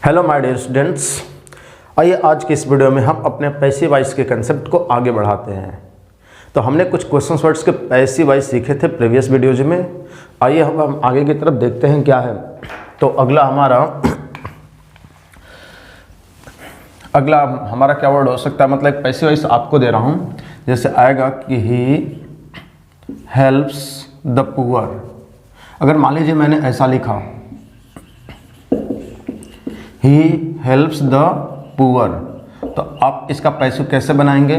Hello my dear students, आइए आज की इस वीडियो में हम अपने पैसिव वॉइस के कंसेप्ट को आगे बढ़ाते हैं। तो हमने कुछ क्वेश्चन वर्ड्स के पैसिव वॉइस सीखे थे प्रीवियस वीडियोज में। आइए हम आगे की तरफ देखते हैं क्या है। तो अगला हमारा क्या वर्ड हो सकता है, मतलब एक पैसिव वॉइस आपको दे रहा हूँ। जैसे आएगा कि ही हेल्प्स द पुअर। अगर मान लीजिए मैंने ऐसा लिखा, ही हेल्प्स द पुअर, तो आप इसका पैसिव कैसे बनाएंगे?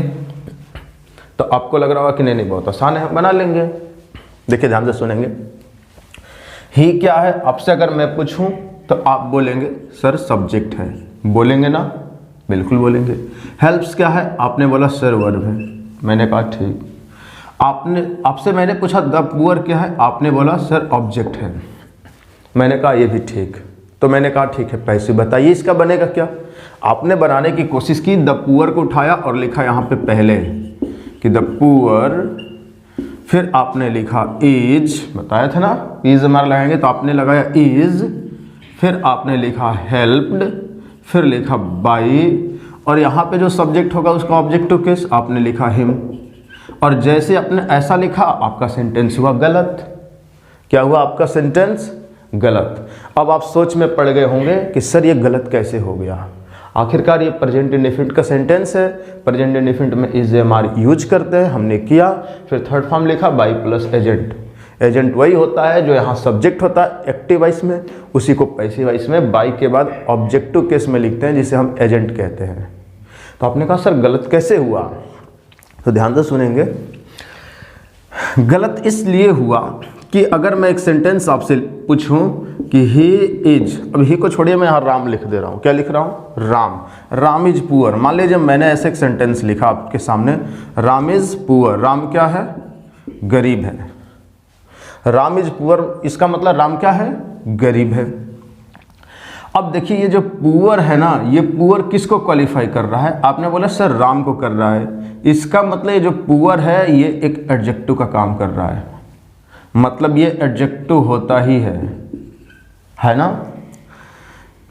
तो आपको लग रहा होगा कि नहीं बहुत आसान है, बना लेंगे। देखिए ध्यान से सुनेंगे। ही क्या है, आपसे अगर मैं पूछूं तो आप बोलेंगे सर सब्जेक्ट है, बोलेंगे ना? बिल्कुल बोलेंगे। हेल्प्स क्या है, आपने बोला सर वर्ब है, मैंने कहा ठीक। आपसे मैंने पूछा द पुअर क्या है, आपने बोला सर ऑब्जेक्ट है, मैंने कहा ये भी ठीक। तो मैंने कहा ठीक है पैसिव। बताइए इसका बनेगा क्या? आपने बनाने की कोशिश की, द पुअर को उठाया और लिखा यहाँ पे पहले कि द पुअर, फिर आपने लिखा इज, बताया था ना इज हमारा लगाएंगे, तो आपने लगाया इज, फिर आपने लिखा हेल्प्ड, फिर लिखा बाई, और यहाँ पे जो सब्जेक्ट होगा उसका ऑब्जेक्टिव केस आपने लिखा हिम। और जैसे आपने ऐसा लिखा आपका सेंटेंस हुआ गलत। क्या हुआ आपका सेंटेंस? गलत। अब आप सोच में पड़ गए होंगे कि सर ये गलत कैसे हो गया। आखिरकार ये प्रेजेंट इंडेफिनिट का सेंटेंस है, प्रेजेंट इंडेफिनिट में इज एम यूज करते हैं, हमने किया। फिर थर्ड फॉर्म लिखा बाई प्लस एजेंट। एजेंट वही होता है जो यहाँ सब्जेक्ट होता है एक्टिव वॉइस में, उसी को पैसिव वॉइस में बाई के बाद ऑब्जेक्टिव केस में लिखते हैं, जिसे हम एजेंट कहते हैं। तो आपने कहा सर गलत कैसे हुआ? तो ध्यान से सुनेंगे। गलत इसलिए हुआ कि अगर मैं एक सेंटेंस आपसे पूछूं कि ही इज, अब ही को छोड़िए, मैं यहाँ राम लिख दे रहा हूँ। क्या लिख रहा हूँ? राम। Ram is poor. मान लीजिए मैंने ऐसे एक सेंटेंस लिखा आपके सामने, राम इज पुअर। राम क्या है? गरीब है। राम इज पुअर, इसका मतलब राम क्या है? गरीब है। अब देखिए ये जो पुअर है ना, ये पुअर किसको क्वालिफाई कर रहा है? आपने बोला सर राम को कर रहा है। इसका मतलब ये जो पुअर है ये एक एडजेक्टिव का काम कर रहा है, मतलब ये एडजेक्टिव होता ही है ना।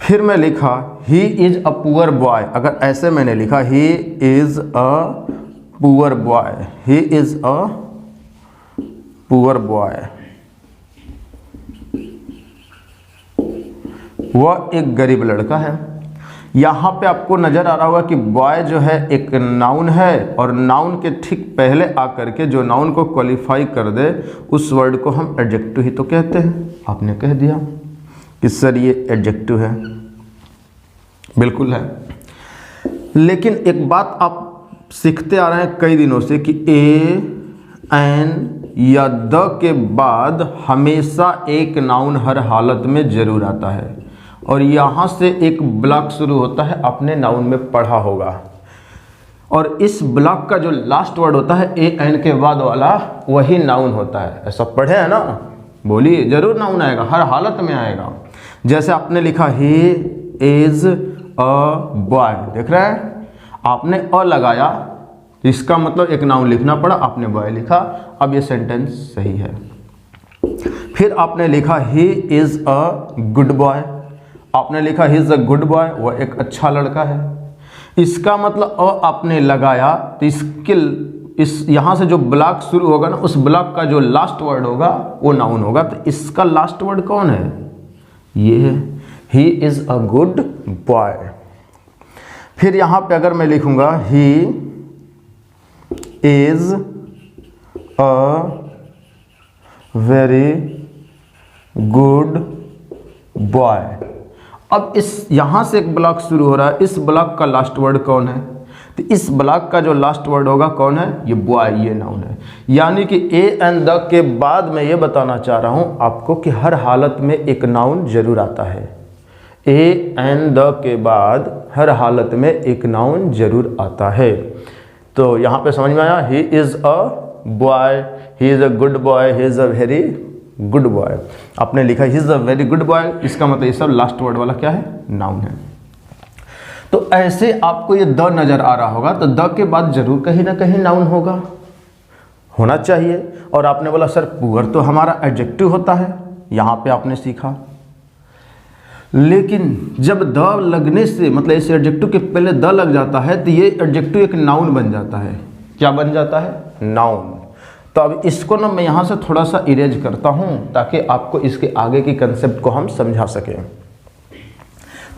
फिर मैं लिखा he is a poor boy. अगर ऐसे मैंने लिखा he is a poor boy, he is a poor boy, वह एक गरीब लड़का है। यहाँ पे आपको नजर आ रहा होगा कि बॉय जो है एक नाउन है, और नाउन के ठीक पहले आकर के जो नाउन को क्वालिफाई कर दे उस वर्ड को हम एडजेक्टिव ही तो कहते हैं। आपने कह दिया कि सर ये एडजेक्टिव है, बिल्कुल है। लेकिन एक बात आप सीखते आ रहे हैं कई दिनों से कि ए, एन या द के बाद हमेशा एक नाउन हर हालत में जरूर आता है, और यहाँ से एक ब्लॉक शुरू होता है, आपने नाउन में पढ़ा होगा। और इस ब्लॉक का जो लास्ट वर्ड होता है ए एन के बाद वाला, वही नाउन होता है। ऐसा पढ़े है ना? बोलिए, जरूर नाउन आएगा, हर हालत में आएगा। जैसे आपने लिखा ही इज अ बॉय, देख रहे हैं आपने अ लगाया, इसका मतलब एक नाउन लिखना पड़ा, आपने बॉय लिखा। अब ये सेंटेंस सही है। फिर आपने लिखा he is a good boy, आपने लिखा he is a good boy, वह एक अच्छा लड़का है। इसका मतलब अ आपने लगाया, तो इस यहाँ से जो ब्लॉक शुरू होगा ना, उस ब्लॉक का जो लास्ट वर्ड होगा वो नाउन होगा। तो इसका लास्ट वर्ड कौन है? ये है, he is a good boy. फिर यहाँ पे अगर मैं लिखूंगा he is a very good boy. अब इस यहाँ से एक ब्लॉक शुरू हो रहा है, इस ब्लॉक का लास्ट वर्ड कौन है? तो इस ब्लॉक का जो लास्ट वर्ड होगा कौन है? ये बॉय, ये नाउन है। यानी कि ए एंड द के बाद मैं ये बताना चाह रहा हूँ आपको कि हर हालत में एक नाउन जरूर आता है। ए एंड द के बाद हर हालत में एक नाउन जरूर आता है। तो यहाँ पे समझ में आया, he is a boy, he is a good boy, he is a very good boy. आपने लिखा he is a very good boy, इसका मतलब ये सब लास्ट वर्ड वाला क्या है? नाउन है। तो ऐसे आपको ये द नजर आ रहा होगा, तो द के बाद जरूर कहीं ना कहीं नाउन होना चाहिए। और आपने बोला सर पुअर तो हमारा एडजेक्टिव होता है, यहाँ पे आपने सीखा। लेकिन जब द लगने से, मतलब इस एडजेक्टिव के पहले द लग जाता है तो ये एडजेक्टिव एक नाउन बन जाता है। क्या बन जाता है? नाउन। तो अब इसको ना मैं यहाँ से थोड़ा सा इरेज करता हूँ ताकि आपको इसके आगे की कंसेप्ट को हम समझा सकें।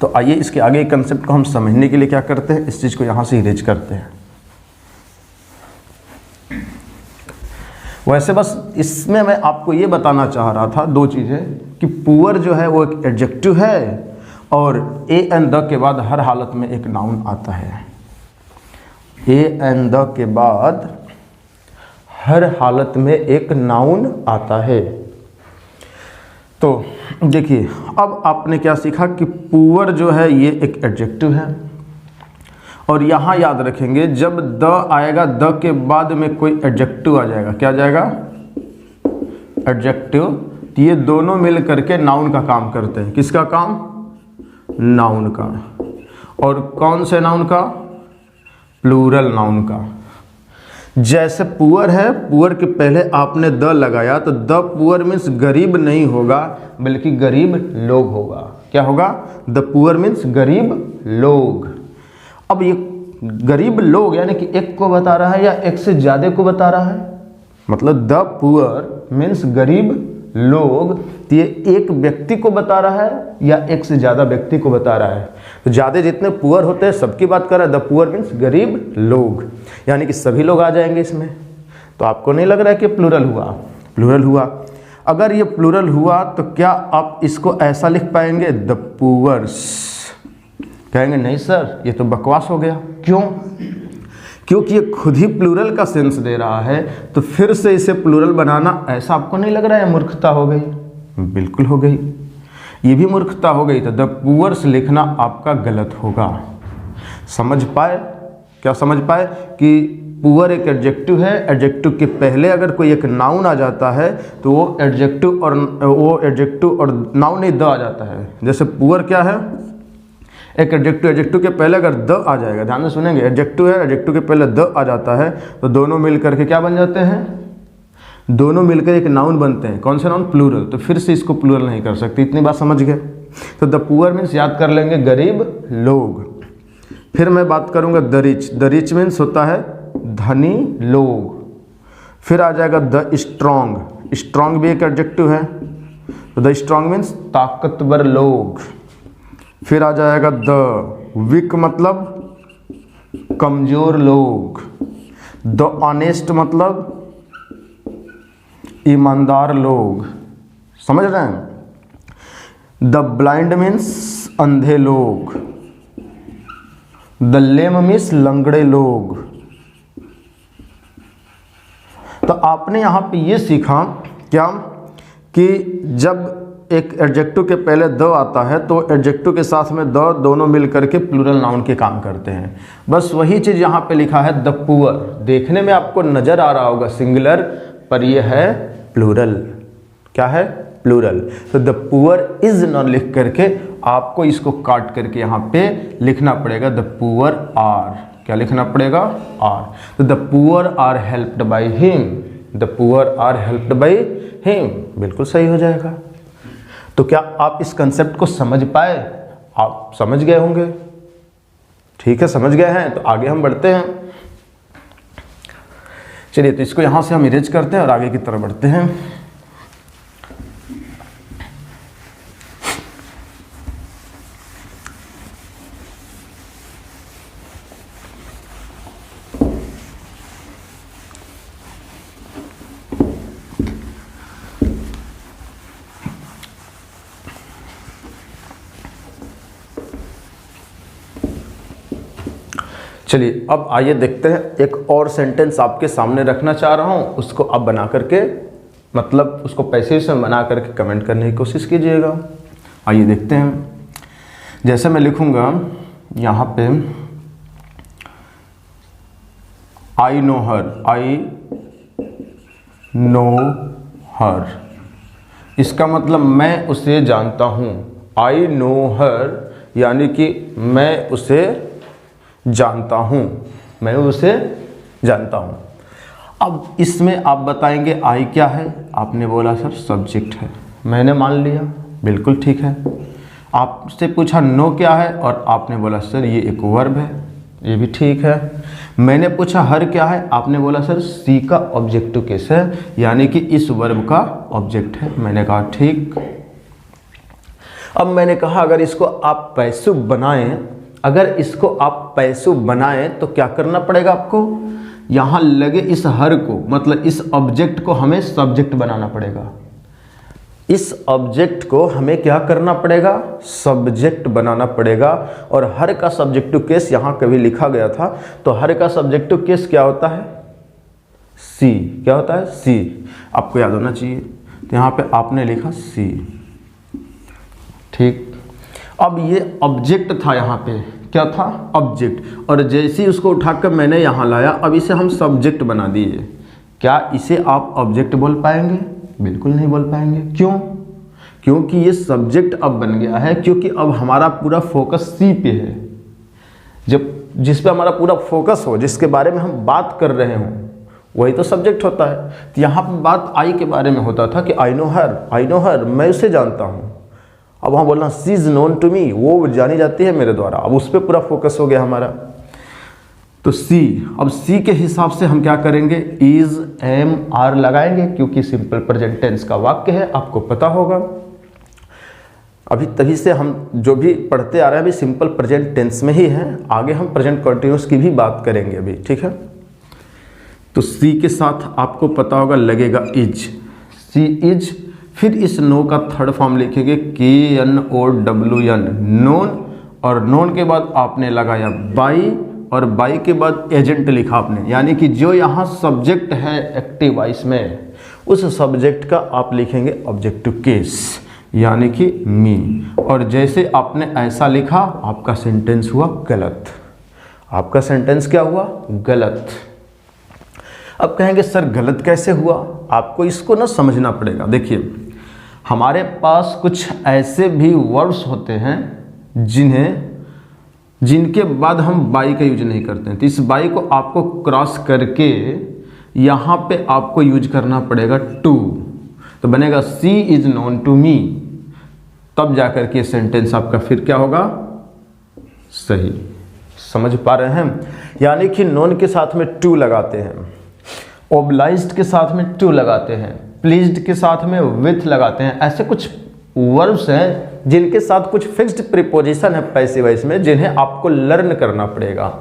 तो आइए इसके आगे के कंसेप्ट को हम समझने के लिए क्या करते हैं, इस चीज़ को यहाँ से इरेज करते हैं। वैसे बस इसमें मैं आपको ये बताना चाह रहा था दो चीज़ें, कि पुअर जो है वो एक एडजेक्टिव है और ए एंड द के बाद हर हालत में एक नाउन आता है। ए एंड द के बाद हर हालत में एक नाउन आता है। तो देखिए अब आपने क्या सीखा कि पुअर जो है ये एक एडजेक्टिव है, और यहाँ याद रखेंगे जब द आएगा, द के बाद में कोई एडजेक्टिव आ जाएगा। क्या जाएगा? एडजेक्टिव। तो ये दोनों मिल करके नाउन का काम करते हैं। किसका काम? नाउन का। और कौन से नाउन का? प्लूरल नाउन का। जैसे पुअर है, पुअर के पहले आपने द लगाया तो द पुअर मीन्स गरीब नहीं होगा बल्कि गरीब लोग होगा। क्या होगा? द पुअर मीन्स गरीब लोग। अब ये गरीब लोग यानी कि एक को बता रहा है या एक से ज़्यादा को बता रहा है? मतलब द पुअर मीन्स गरीब लोग, तो ये एक व्यक्ति को बता रहा है या एक से ज़्यादा व्यक्ति को बता रहा है? तो ज़्यादा जितने पुअर होते हैं सबकी बात कर रहा है। द पुअर मीन्स गरीब लोग, यानी कि सभी लोग आ जाएंगे इसमें। तो आपको नहीं लग रहा है कि प्लूरल हुआ? प्लूरल हुआ। अगर ये प्लूरल हुआ तो क्या आप इसको ऐसा लिख पाएंगे, द पुअर्स? कहेंगे नहीं सर ये तो बकवास हो गया। क्यों? क्योंकि ये खुद ही प्लूरल का सेंस दे रहा है, तो फिर से इसे प्लूरल बनाना ऐसा आपको नहीं लग रहा है मूर्खता हो गई? बिल्कुल हो गई, ये भी मूर्खता हो गई। तो द पुअर्स लिखना आपका गलत होगा। समझ पाए? क्या समझ पाए कि पुअर एक एडजेक्टिव है, एडजेक्टिव के पहले अगर कोई एक नाउन आ जाता है तो वो एडजेक्टिव और नाउन नहीं द आ जाता है। जैसे पुअर क्या है? एक एडजेक्टिव के पहले अगर द आ जाएगा, ध्यान से सुनेंगे, एडजेक्टिव है, एडजेक्टिव के पहले द आ जाता है तो दोनों मिल करके क्या बन जाते हैं? दोनों मिलकर एक नाउन बनते हैं। कौन सा नाउन? प्लूरल। तो फिर से इसको प्लूरल नहीं कर सकते। इतनी बात समझ गए? तो द पुअर मीन्स याद कर लेंगे गरीब लोग। फिर मैं बात करूंगा the rich. The rich means होता है धनी लोग। फिर आ जाएगा द स्ट्रॉन्ग। स्ट्रॉन्ग भी एक एडजेक्टिव है, तो द स्ट्रॉन्ग मीन्स ताकतवर लोग। फिर आ जाएगा द वीक, मतलब कमजोर लोग। द ऑनेस्ट मतलब ईमानदार लोग। समझ रहे हैं? द ब्लाइंड मीन्स अंधे लोग। द लेम मीन्स लंगड़े लोग। तो आपने यहां पे ये सीखा क्या कि जब एक एडजेक्टिव के पहले द आता है तो एडजेक्टिव के साथ में द दोनों मिल करके प्लूरल नाउन के काम करते हैं। बस वही चीज़ यहाँ पे लिखा है द पुअर। देखने में आपको नज़र आ रहा होगा सिंगुलर, पर यह है प्लूरल। क्या है? प्लूरल। तो द पुअर इज न लिख करके आपको इसको काट करके यहाँ पे लिखना पड़ेगा द पुअर आर। क्या लिखना पड़ेगा? आर। तो the poor are helped by him. The poor are helped by him. बिल्कुल सही हो जाएगा। तो क्या आप इस कंसेप्ट को समझ पाए? आप समझ गए होंगे। ठीक है, समझ गए हैं तो आगे हम बढ़ते हैं। चलिए तो इसको यहां से हम इरेज करते हैं और आगे की तरफ बढ़ते हैं। चलिए अब आइए देखते हैं। एक और सेंटेंस आपके सामने रखना चाह रहा हूं, उसको आप बना करके, मतलब उसको पैसेज में बना करके कमेंट करने की कोशिश कीजिएगा। आइए देखते हैं। जैसे मैं लिखूंगा यहाँ पे I know her. I know हर, इसका मतलब मैं उसे जानता हूँ। आई नो हर यानी कि मैं उसे जानता हूँ, मैं उसे जानता हूँ। अब इसमें आप बताएंगे आई क्या है? आपने बोला सर सब्जेक्ट है, मैंने मान लिया, बिल्कुल ठीक है। आपसे पूछा नो क्या है और आपने बोला सर ये एक वर्ब है, ये भी ठीक है। मैंने पूछा हर क्या है, आपने बोला सर सी का ऑब्जेक्टिव केस है, यानी कि इस वर्ब का ऑब्जेक्ट है। मैंने कहा ठीक। अब मैंने कहा अगर इसको आप पैसिव बनाएं, अगर इसको आप पैसिव बनाएं तो क्या करना पड़ेगा आपको, यहाँ लगे इस हर को, मतलब इस ऑब्जेक्ट को हमें सब्जेक्ट बनाना पड़ेगा। इस ऑब्जेक्ट को हमें क्या करना पड़ेगा, सब्जेक्ट बनाना पड़ेगा। और हर का सब्जेक्टिव केस यहाँ कभी लिखा गया था, तो हर का सब्जेक्टिव केस क्या होता है, सी। क्या होता है, सी। आपको याद होना चाहिए। तो यहाँ पे आपने लिखा सी, ठीक। अब ये ऑब्जेक्ट था, यहाँ पे क्या था, ऑब्जेक्ट। और जैसे ही उसको उठाकर मैंने यहाँ लाया, अब इसे हम सब्जेक्ट बना दिए। क्या इसे आप ऑब्जेक्ट बोल पाएंगे, बिल्कुल नहीं बोल पाएंगे। क्यों, क्योंकि ये सब्जेक्ट अब बन गया है, क्योंकि अब हमारा पूरा फोकस सी पे है। जब जिस पे हमारा पूरा फोकस हो, जिसके बारे में हम बात कर रहे हों, वही तो सब्जेक्ट होता है। तो यहाँ पर बात आई के बारे में होता था कि आई नो हर, मैं उसे जानता हूँ। अब वहाँ बोलना सी इज नोन टू मी, वो जानी जाती है मेरे द्वारा। अब उस पर पूरा फोकस हो गया हमारा। तो सी, अब सी के हिसाब से हम क्या करेंगे, इज एम आर लगाएंगे, क्योंकि सिंपल प्रेजेंट टेंस का वाक्य है, आपको पता होगा। अभी तभी से हम जो भी पढ़ते आ रहे हैं अभी सिंपल प्रेजेंट टेंस में ही है। आगे हम प्रेजेंट कंटिन्यूअस की भी बात करेंगे अभी, ठीक है। तो सी के साथ आपको पता होगा लगेगा इज, सी इज। फिर इस नो का थर्ड फॉर्म लिखेंगे KNOWN, नोन। और नोन के बाद आपने लगाया बाई, और बाई के बाद एजेंट लिखा आपने, यानी कि जो यहाँ सब्जेक्ट है एक्टिव वॉइस में, उस सब्जेक्ट का आप लिखेंगे ऑब्जेक्टिव केस, यानी कि मी। और जैसे आपने ऐसा लिखा, आपका सेंटेंस हुआ गलत। आपका सेंटेंस क्या हुआ, गलत। अब कहेंगे सर गलत कैसे हुआ, आपको इसको ना समझना पड़ेगा। देखिए, हमारे पास कुछ ऐसे भी वर्ड्स होते हैं जिनके बाद हम बाई का यूज नहीं करते हैं। तो इस बाई को आपको क्रॉस करके यहाँ पे आपको यूज करना पड़ेगा टू। तो बनेगा सी इज नोन टू मी, तब जाकर के सेंटेंस आपका फिर क्या होगा, सही। समझ पा रहे हैं। यानी कि नोन के साथ में टू लगाते हैं, ओब्लाइज्ड के साथ में टू लगाते हैं, प्लीज्ड के साथ में विथ लगाते हैं। ऐसे कुछ वर्ब्स हैं जिनके साथ कुछ फिक्स्ड प्रीपोजिशन है पैसिव वॉइस में, जिन्हें आपको लर्न करना पड़ेगा।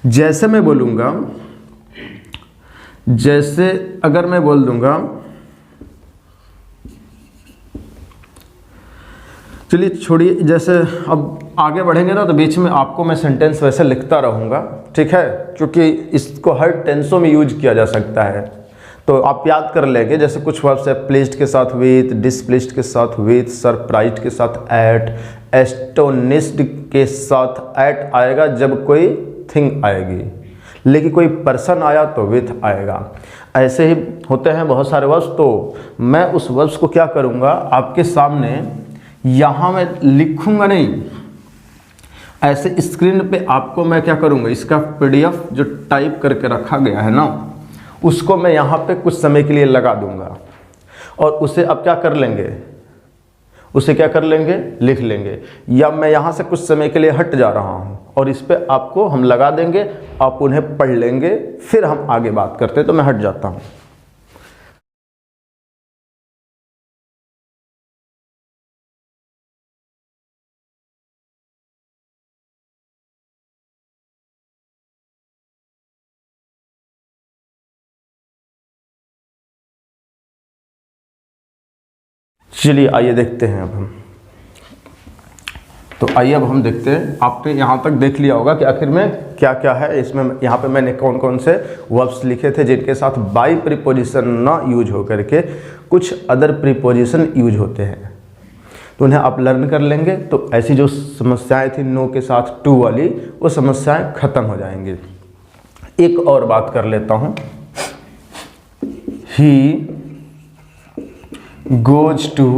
जैसे मैं बोलूँगा, जैसे अगर मैं बोल दूंगा, चलिए छोड़िए, जैसे अब आगे बढ़ेंगे ना तो बीच में आपको मैं सेंटेंस वैसे लिखता रहूँगा, ठीक है, क्योंकि इसको हर टेंसों में यूज किया जा सकता है। तो आप याद कर लेंगे, जैसे कुछ वर्ब्स है प्लीज्ड के साथ विथ, डिसप्लीज्ड के साथ विथ, सरप्राइज्ड के साथ एट, एस्टोनिश्ड के साथ एट आएगा जब कोई थिंग आएगी, लेकिन कोई पर्सन आया तो विथ आएगा। ऐसे ही होते हैं बहुत सारे वर्ब्स। तो मैं उस वर्ब्स को क्या करूँगा, आपके सामने यहाँ मैं लिखूँगा नहीं, ऐसे स्क्रीन पे आपको मैं क्या करूँगा, इसका PDF जो टाइप करके रखा गया है ना, उसको मैं यहाँ पे कुछ समय के लिए लगा दूंगा। और उसे अब क्या कर लेंगे, उसे क्या कर लेंगे, लिख लेंगे। या मैं यहाँ से कुछ समय के लिए हट जा रहा हूँ और इस पे आपको हम लगा देंगे, आप उन्हें पढ़ लेंगे, फिर हम आगे बात करते हैं। तो मैं हट जाता हूँ। चलिए आइए देखते हैं अब हम। तो आइए अब हम देखते हैं। आपने यहाँ तक देख लिया होगा कि आखिर में क्या क्या है इसमें। यहाँ पे मैंने कौन कौन से वर्ब्स लिखे थे जिनके साथ बाई प्रीपोजिशन ना यूज हो करके कुछ अदर प्रीपोजिशन यूज होते हैं, तो उन्हें आप लर्न कर लेंगे। तो ऐसी जो समस्याएं थी नो के साथ टू वाली, वो समस्याएं खत्म हो जाएंगी। एक और बात कर लेता हूँ, ही गोज टू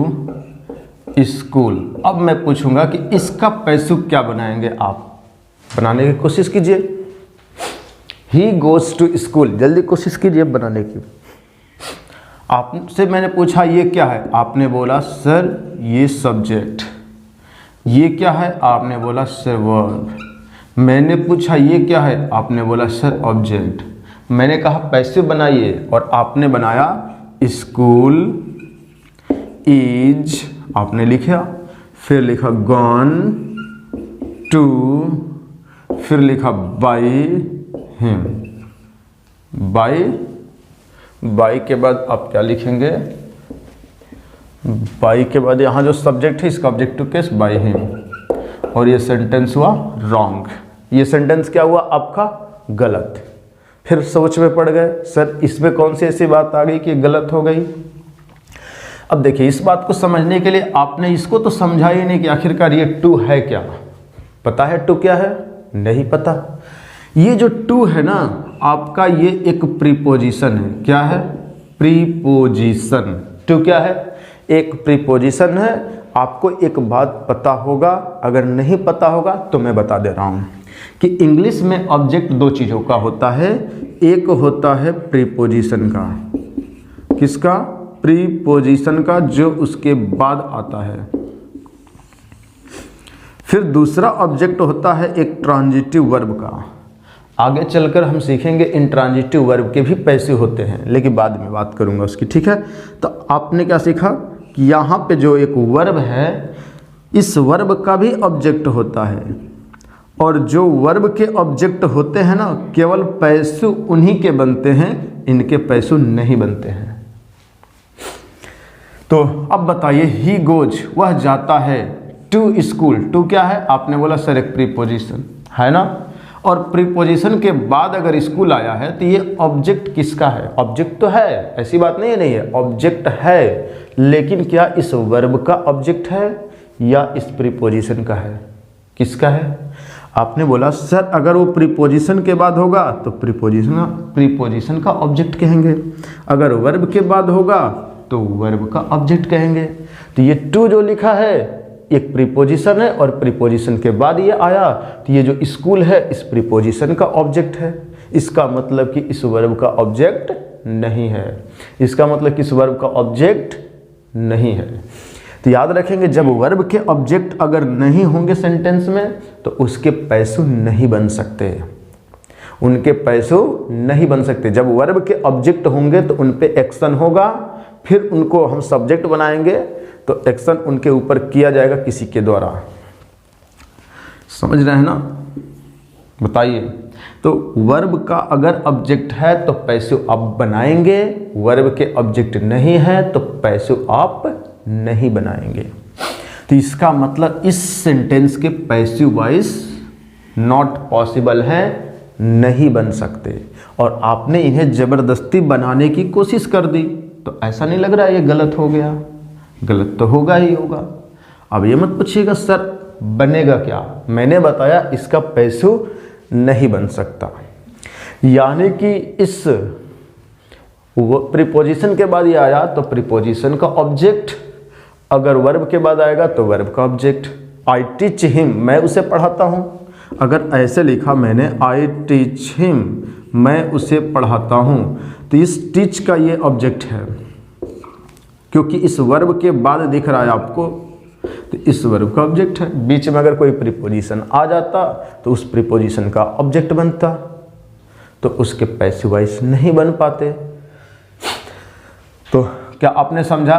स्कूल। अब मैं पूछूंगा कि इसका पैसिव क्या बनाएंगे, आप बनाने की कोशिश कीजिए। ही गोज टू स्कूल, जल्दी कोशिश कीजिए बनाने की। आपसे मैंने पूछा ये क्या है, आपने बोला सर ये सब्जेक्ट। ये क्या है? आपने बोला सर वर्ब। मैंने पूछा ये क्या है? आपने बोला सर ऑब्जेक्ट। मैंने कहा पैसिव बनाइए और आपने बनाया स्कूल इज, आपने लिखा, फिर लिखा गॉन टू, फिर लिखा बाय हिम। बाय के बाद आप क्या लिखेंगे? बाय के बाद यहाँ जो सब्जेक्ट है इसका ऑब्जेक्टिव केस बाय हिम, और ये सेंटेंस हुआ रॉन्ग। ये सेंटेंस क्या हुआ आपका? गलत। फिर सोच में पड़ गए सर इसमें कौन सी ऐसी बात आ गई कि गलत हो गई। अब देखिए इस बात को समझने के लिए आपने इसको तो समझा ही नहीं कि आखिरकार ये टू है क्या। पता है टू क्या है? नहीं पता। ये जो टू है ना आपका, ये एक प्रीपोजिशन है। क्या है? प्रीपोजिशन। टू क्या है? एक प्रीपोजिशन है। आपको एक बात पता होगा, अगर नहीं पता होगा तो मैं बता दे रहा हूँ कि इंग्लिश में ऑब्जेक्ट दो चीज़ों का होता है। एक होता है प्रीपोजिशन का, किसका? प्रीपोजिशन का, जो उसके बाद आता है। फिर दूसरा ऑब्जेक्ट होता है एक ट्रांजिटिव वर्ब का। आगे चलकर हम सीखेंगे इन ट्रांजिटिव वर्ब के भी पैसिव होते हैं, लेकिन बाद में बात करूंगा उसकी, ठीक है। तो आपने क्या सीखा कि यहाँ पे जो एक वर्ब है इस वर्ब का भी ऑब्जेक्ट होता है, और जो वर्ब के ऑब्जेक्ट होते हैं ना केवल पैसिव उन्हीं के बनते हैं, इनके पैसिव नहीं बनते हैं। तो अब बताइए ही गोज, वह जाता है, टू स्कूल। टू क्या है? आपने बोला सर एक प्रीपोजिशन है ना, और प्रीपोजिशन के बाद अगर स्कूल आया है तो ये ऑब्जेक्ट किसका है? ऑब्जेक्ट तो है, ऐसी बात नहीं है, ऑब्जेक्ट है, लेकिन क्या इस वर्ब का ऑब्जेक्ट है या इस प्रीपोजिशन का है? किसका है? आपने बोला सर अगर वो प्रीपोजिशन के बाद होगा तो प्रीपोजिशन का ऑब्जेक्ट कहेंगे, अगर वर्ब के बाद होगा तो वर्ब का ऑब्जेक्ट कहेंगे। तो ये टू जो लिखा है एक प्रीपोजिशन है, और प्रीपोजिशन के बाद ये आया तो ये जो स्कूल है इस प्रीपोजिशन का ऑब्जेक्ट है। इसका मतलब कि इस वर्ब का ऑब्जेक्ट नहीं है। इसका मतलब कि इस वर्ब का ऑब्जेक्ट नहीं है। तो याद रखेंगे जब वर्ब के ऑब्जेक्ट अगर नहीं होंगे सेंटेंस में तो उसके पैसिव नहीं बन सकते, उनके पैसिव नहीं बन सकते। जब वर्ब के ऑब्जेक्ट होंगे तो उन पे एक्शन होगा, फिर उनको हम सब्जेक्ट बनाएंगे तो एक्शन उनके ऊपर किया जाएगा किसी के द्वारा। समझ रहे हैं ना? बताइए। तो वर्ब का अगर ऑब्जेक्ट है तो पैसिव आप बनाएंगे, वर्ब के ऑब्जेक्ट नहीं है तो पैसिव आप नहीं बनाएंगे। तो इसका मतलब इस सेंटेंस के पैसिव वॉइस नॉट पॉसिबल है, नहीं बन सकते, और आपने इन्हें जबरदस्ती बनाने की कोशिश कर दी। तो ऐसा नहीं लग रहा है ये गलत हो गया? गलत तो होगा ही होगा। अब ये मत पूछिएगा सर बनेगा क्या, मैंने बताया इसका पैसिव नहीं बन सकता। यानी कि इस प्रीपोजिशन के बाद ये आया तो प्रीपोजिशन का ऑब्जेक्ट, अगर वर्ब के बाद आएगा तो वर्ब का ऑब्जेक्ट। आई टीच हिम, मैं उसे पढ़ाता हूँ। अगर ऐसे लिखा मैंने आई टीच हिम, मैं उसे पढ़ाता हूँ, तो इस टीच का ये ऑब्जेक्ट है, क्योंकि इस वर्ब के बाद दिख रहा है आपको, तो इस वर्ब का ऑब्जेक्ट है। बीच में अगर कोई प्रीपोजिशन आ जाता तो उस प्रीपोजिशन का ऑब्जेक्ट बनता, तो उसके पैसिव वॉइस नहीं बन पाते। तो क्या आपने समझा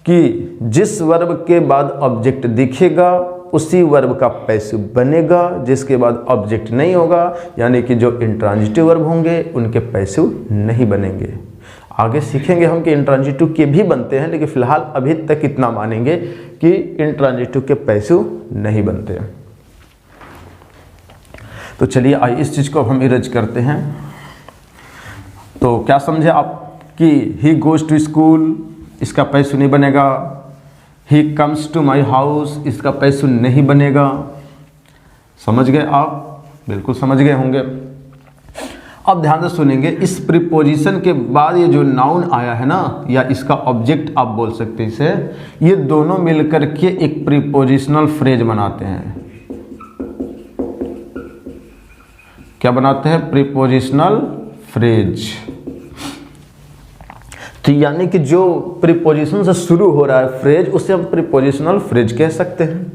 कि जिस वर्ब के बाद ऑब्जेक्ट दिखेगा उसी वर्ब का पैसिव बनेगा, जिसके बाद ऑब्जेक्ट नहीं होगा यानी कि जो इंट्रांजिटिव वर्ब होंगे उनके पैसिव नहीं बनेंगे। आगे सीखेंगे हम कि इंट्रांजिटिव के भी बनते हैं, लेकिन फिलहाल अभी तक इतना मानेंगे कि इंट्रांजिटिव के पैसिव नहीं बनते हैं। तो चलिए आइए इस चीज़ को हम इरेज करते हैं। तो क्या समझे आप कि ही गोज टू स्कूल, इसका पैसिव नहीं बनेगा। He comes to my house, इसका पैसिव नहीं बनेगा। समझ गए आप? बिल्कुल समझ गए होंगे। अब ध्यान से सुनेंगे, इस प्रीपोजिशन के बाद ये जो नाउन आया है ना, या इसका ऑब्जेक्ट आप बोल सकते हैं इसे, ये दोनों मिलकर के एक प्रीपोजिशनल फ्रेज बनाते हैं। क्या बनाते हैं? Prepositional phrase. तो यानी कि जो प्रीपोजिशन से शुरू हो रहा है फ्रेज, उसे हम प्रीपोजिशनल फ्रेज कह सकते हैं।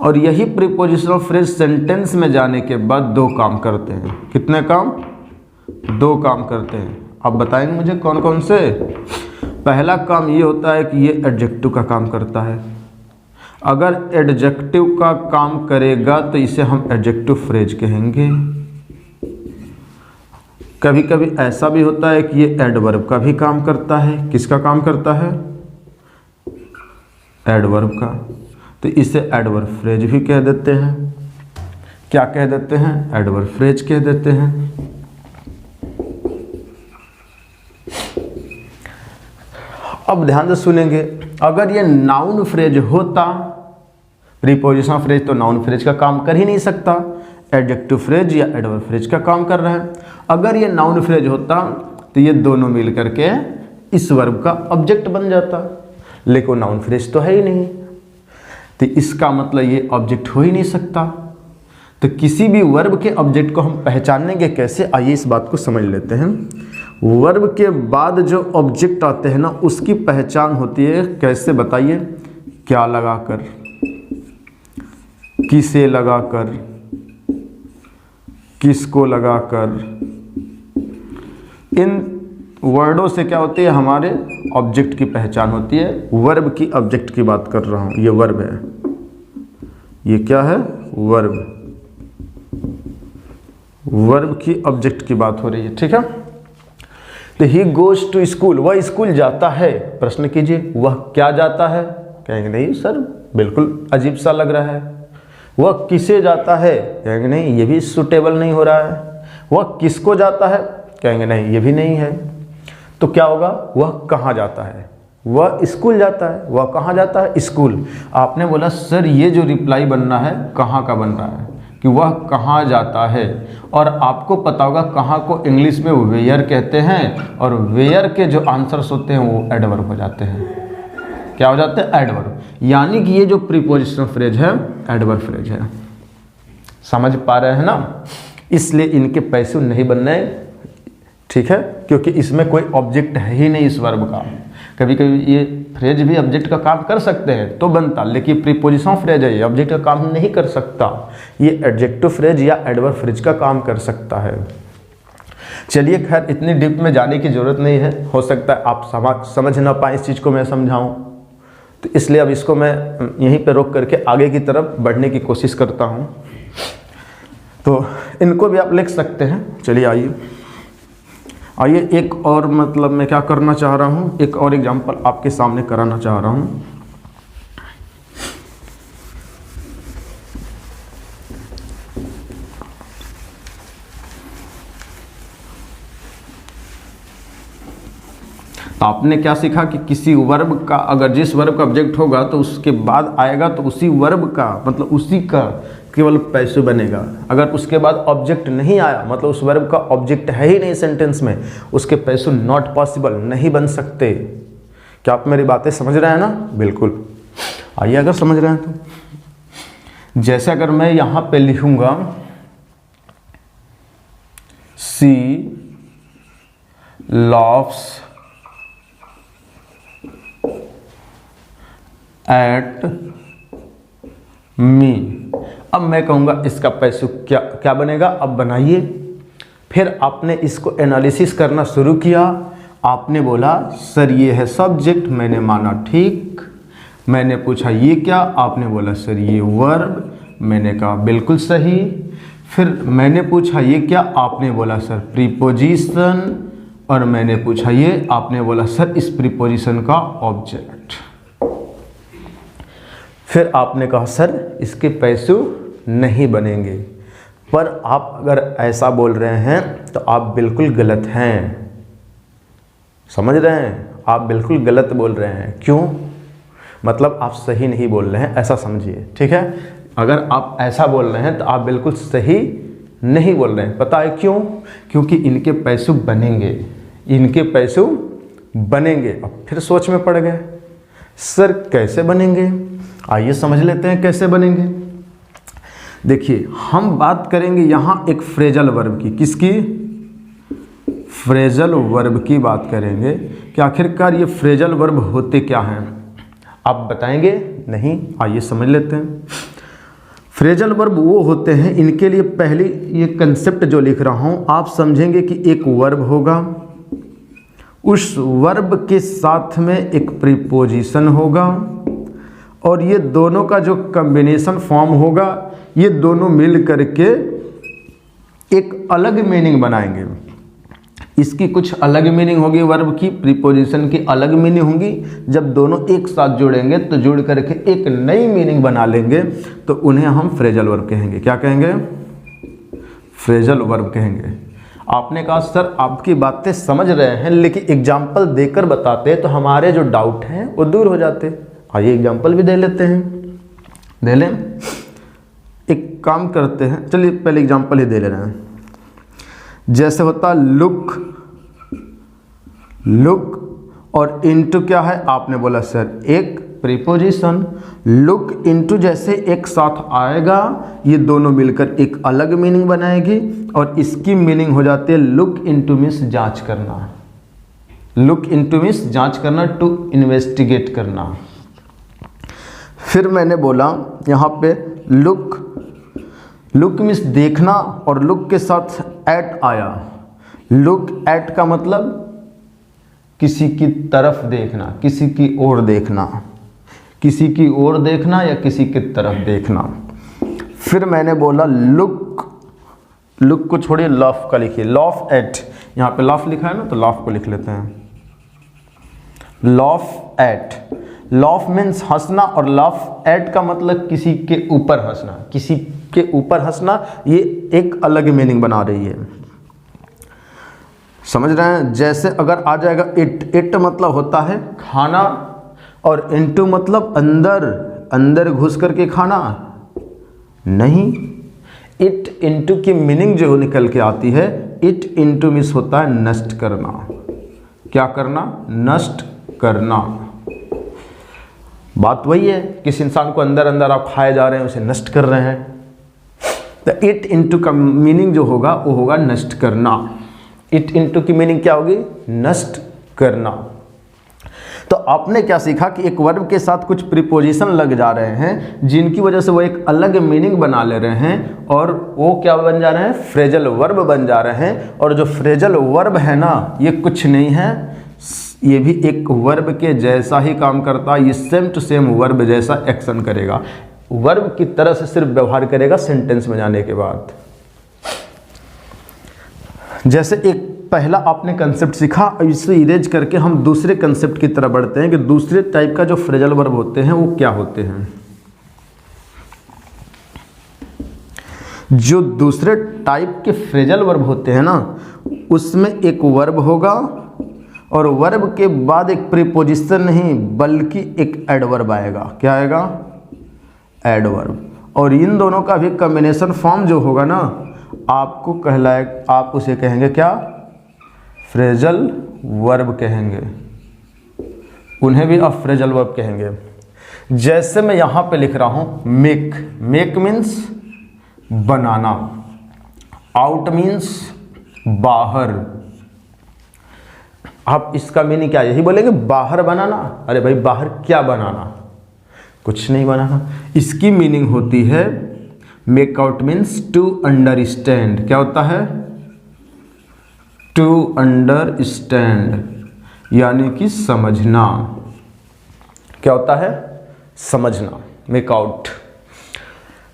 और यही प्रीपोजिशनल फ्रेज सेंटेंस में जाने के बाद दो काम करते हैं। कितने काम? दो काम करते हैं। आप बताएंगे मुझे कौन कौन से? पहला काम ये होता है कि ये एडजेक्टिव का काम करता है। अगर एडजेक्टिव का काम करेगा तो इसे हम एडजेक्टिव फ्रेज कहेंगे। कभी कभी ऐसा भी होता है कि ये एडवर्ब का भी काम करता है। किसका काम करता है? एडवर्ब का। तो इसे एडवर्ब फ्रेज भी कह देते हैं। क्या कह देते हैं? एडवर्ब फ्रेज कह देते हैं। अब ध्यान से सुनेंगे, अगर ये नाउन फ्रेज होता, प्रीपोजिशनल फ्रेज तो नाउन फ्रेज का काम कर ही नहीं सकता, एडजेक्टिव फ्रेज या एडवर्ब फ्रेज का काम कर रहा है। अगर ये नाउन फ्रेज होता तो ये दोनों मिल करके इस वर्ब का ऑब्जेक्ट बन जाता, लेकिन नाउन फ्रेज तो है ही नहीं, तो इसका मतलब ये ऑब्जेक्ट हो ही नहीं सकता। तो किसी भी वर्ब के ऑब्जेक्ट को हम पहचानेंगे कैसे? आइए इस बात को समझ लेते हैं। वर्ब के बाद जो ऑब्जेक्ट आते हैं ना, उसकी पहचान होती है कैसे? बताइए। क्या लगाकर, किसे लगाकर, किसको लगाकर, इन वर्डों से क्या होती है? हमारे ऑब्जेक्ट की पहचान होती है। वर्ब की ऑब्जेक्ट की बात कर रहा हूं। ये वर्ब है, ये क्या है? वर्ब। वर्ब की ऑब्जेक्ट की बात हो रही है, ठीक है। तो ही गोज टू स्कूल, वह स्कूल जाता है। प्रश्न कीजिए, वह क्या जाता है? कहेंगे नहीं सर, बिल्कुल अजीब सा लग रहा है। वह किसे जाता है? कहेंगे नहीं, ये भी सुटेबल नहीं हो रहा है। वह किसको जाता है? कहेंगे नहीं, ये भी नहीं है। तो क्या होगा? वह कहाँ जाता है? वह स्कूल जाता है। वह कहाँ जाता है? स्कूल। आपने बोला सर ये जो रिप्लाई बनना है कहाँ का बन रहा है? कि वह कहाँ जाता है। और आपको पता होगा कहाँ को इंग्लिश में वेयर कहते हैं, और वेयर के जो आंसर्स होते हैं वो एडवर्ब हो जाते हैं। क्या हो जाते हैं? एडवर्ब। यानी कि ये जो प्रीपोजिशनल फ्रेज है एडवर्ब फ्रेज है। समझ पा रहे हैं ना? इसलिए इनके पैसे नहीं बनने, ठीक है, क्योंकि इसमें कोई ऑब्जेक्ट है ही नहीं इस वर्ब का। कभी कभी ये फ्रेज भी ऑब्जेक्ट का काम कर सकते हैं तो बनता, लेकिन प्रीपोजिशनल फ्रेज है, ये ऑब्जेक्ट का काम नहीं कर सकता। ये एडजेक्टिव फ्रेज या एडवर्ब फ्रेज का काम कर सकता है। चलिए खैर, इतनी डीप में जाने की जरूरत नहीं है। हो सकता है आप समझ ना पाए इस चीज़ को मैं समझाऊं, तो इसलिए अब इसको मैं यहीं पे रोक करके आगे की तरफ बढ़ने की कोशिश करता हूं। तो इनको भी आप लिख सकते हैं। चलिए आइए एक और, मतलब मैं क्या करना चाह रहा हूं, एक और एग्जांपल आपके सामने कराना चाह रहा हूं। तो आपने क्या सीखा कि किसी वर्ब का, अगर जिस वर्ब का ऑब्जेक्ट होगा तो उसके बाद आएगा तो उसी वर्ब का, मतलब उसी का केवल पैसे बनेगा। अगर उसके बाद ऑब्जेक्ट नहीं आया, मतलब उस वर्ब का ऑब्जेक्ट है ही नहीं सेंटेंस में, उसके पैसे नॉट पॉसिबल, नहीं बन सकते। क्या आप मेरी बातें समझ रहे हैं ना? बिल्कुल। आइए अगर समझ रहे हैं तो जैसे अगर मैं यहां पे लिखूंगा सी लव्स एट मी, अब मैं कहूँगा इसका पैसे क्या क्या बनेगा? अब बनाइए। फिर आपने इसको एनालिसिस करना शुरू किया। आपने बोला सर ये है सब्जेक्ट, मैंने माना ठीक। मैंने पूछा ये क्या? आपने बोला सर ये वर्ब, मैंने कहा बिल्कुल सही। फिर मैंने पूछा ये क्या? आपने बोला सर प्रीपोजिशन, और मैंने पूछा ये, आपने बोला सर इस प्रीपोजिशन का ऑब्जेक्ट। फिर आपने कहा सर इसके पैसे नहीं बनेंगे। पर आप अगर ऐसा बोल रहे हैं तो आप बिल्कुल गलत हैं। समझ रहे हैं? आप बिल्कुल गलत बोल रहे हैं। क्यों? मतलब आप सही नहीं बोल रहे हैं, ऐसा समझिए, ठीक है। अगर आप ऐसा बोल रहे हैं तो आप बिल्कुल सही नहीं बोल रहे हैं। पता है क्यों? क्योंकि इनके पैसे बनेंगे, इनके पैसे बनेंगे। अब फिर सोच में पड़ गए, सर कैसे बनेंगे? आइए समझ लेते हैं कैसे बनेंगे। देखिए, हम बात करेंगे यहां एक फ्रेजल वर्ब की। किसकी? फ्रेजल वर्ब की बात करेंगे कि आखिरकार ये फ्रेजल वर्ब होते क्या हैं। आप बताएंगे? नहीं। आइए समझ लेते हैं। फ्रेजल वर्ब वो होते हैं, इनके लिए पहली ये कंसेप्ट जो लिख रहा हूँ आप समझेंगे कि एक वर्ब होगा, उस वर्ब के साथ में एक प्रीपोजिशन होगा और ये दोनों का जो कॉम्बिनेशन फॉर्म होगा, ये दोनों मिल करके एक अलग मीनिंग बनाएंगे। इसकी कुछ अलग मीनिंग होगी, वर्ब की प्रीपोजिशन की अलग मीनिंग होगी। जब दोनों एक साथ जुड़ेंगे तो जुड़ करके एक नई मीनिंग बना लेंगे, तो उन्हें हम फ्रेजल वर्ब कहेंगे। क्या कहेंगे? फ्रेजल वर्ब कहेंगे। आपने कहा सर आपकी बातें समझ रहे हैं, लेकिन एग्जाम्पल देकर बताते तो हमारे जो डाउट हैं वो दूर हो जाते। आइए एग्जाम्पल भी दे लेते हैं, दे लें। एक काम करते हैं, चलिए पहले एग्जाम्पल ही दे ले रहे हैं। जैसे होता लुक, लुक और इनटू क्या है? आपने बोला सर एक प्रीपोजिशन। लुक इनटू जैसे एक साथ आएगा, ये दोनों मिलकर एक अलग मीनिंग बनाएगी और इसकी मीनिंग हो जाती है लुक इनटू मीन्स जांच करना। लुक इनटू मीन्स जांच करना, टू इन्वेस्टिगेट करना। फिर मैंने बोला यहाँ पे लुक, लुक मीन्स देखना और लुक के साथ एट आया। लुक एट का मतलब किसी की तरफ देखना, किसी की ओर देखना, किसी की ओर देखना या किसी की तरफ देखना। फिर मैंने बोला लुक, लुक को छोड़िए लॉफ का लिखिए, लॉफ एट। यहाँ पे लॉफ लिखा है ना, तो लॉफ को लिख लेते हैं, लॉफ एट। लॉफ मीन्स हंसना और लॉफ एट का मतलब किसी के ऊपर हंसना, किसी के ऊपर हंसना। ये एक अलग मीनिंग बना रही है, समझ रहे हैं? जैसे अगर आ जाएगा इट, इट मतलब होता है खाना और इनटू मतलब अंदर, अंदर घुस करके खाना नहीं। इट इनटू की मीनिंग जो निकल के आती है, इट इनटू मीन्स होता है नष्ट करना। क्या करना? नष्ट करना। बात वही है, किसी इंसान को अंदर अंदर आप खाए जा रहे हैं, उसे नष्ट कर रहे हैं। तो इट इनटू का मीनिंग जो होगा वो होगा नष्ट करना। इट इनटू की मीनिंग क्या होगी? नष्ट करना। तो आपने क्या सीखा कि एक वर्ब के साथ कुछ प्रीपोजिशन लग जा रहे हैं, जिनकी वजह से वो एक अलग मीनिंग बना ले रहे हैं और वो क्या बन जा रहे हैं? फ्रेजल वर्ब बन जा रहे हैं। और जो फ्रेजल वर्ब है ना, ये कुछ नहीं है, ये भी एक वर्ब के जैसा ही काम करता है। ये सेम टू सेम वर्ब जैसा एक्शन करेगा, वर्ब की तरह से सिर्फ व्यवहार करेगा सेंटेंस में जाने के बाद। जैसे एक पहला आपने कंसेप्ट सीखा, इसे इरेज करके हम दूसरे कंसेप्ट की तरफ बढ़ते हैं कि दूसरे टाइप का जो फ्रेजल वर्ब होते हैं वो क्या होते हैं। जो दूसरे टाइप के फ्रेजल वर्ब होते हैं ना, उसमें एक वर्ब होगा और वर्ब के बाद एक प्रीपोजिशन नहीं बल्कि एक एडवर्ब आएगा। क्या आएगा? एडवर्ब। और इन दोनों का भी कॉम्बिनेशन फॉर्म जो होगा ना, आपको कहलाए, आप उसे कहेंगे क्या? फ्रेजल वर्ब कहेंगे। उन्हें भी आप फ्रेजल वर्ब कहेंगे। जैसे मैं यहाँ पे लिख रहा हूँ मेक, मेक मीन्स बनाना, आउट मीन्स बाहर। आप इसका मीनिंग क्या यही बोलेंगे? बाहर बनाना। अरे भाई बाहर क्या बनाना? कुछ नहीं बनाना। इसकी मीनिंग होती है make out means to understand. क्या होता है? टू अंडरस्टैंड, यानी कि समझना। क्या होता है? समझना, मेक आउट।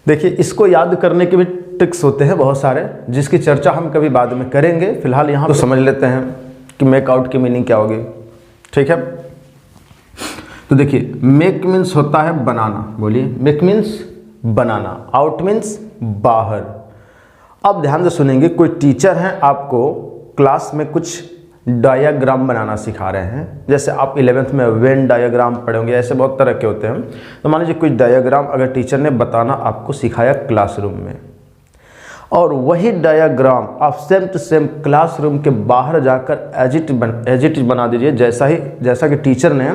देखिए इसको याद करने के भी ट्रिक्स होते हैं बहुत सारे, जिसकी चर्चा हम कभी बाद में करेंगे। फिलहाल यहाँ तो समझ लेते हैं कि मेक आउट की मीनिंग क्या होगी। ठीक है, तो देखिए मेक मीन्स होता है बनाना। बोलिए, मेक मीन्स बनाना, आउट मीन्स बाहर। अब ध्यान से सुनेंगे, कोई टीचर हैं आपको क्लास में कुछ डायाग्राम बनाना सिखा रहे हैं। जैसे आप 11th में वेन डायाग्राम पढ़ेंगे, ऐसे बहुत तरह के होते हैं। तो मान लीजिए कुछ डायाग्राम अगर टीचर ने बताना आपको सिखाया क्लासरूम में, और वही डायाग्राम आप सेम टू सेम क्लासरूम के बाहर जाकर एज इट बना दीजिए। जैसा कि टीचर ने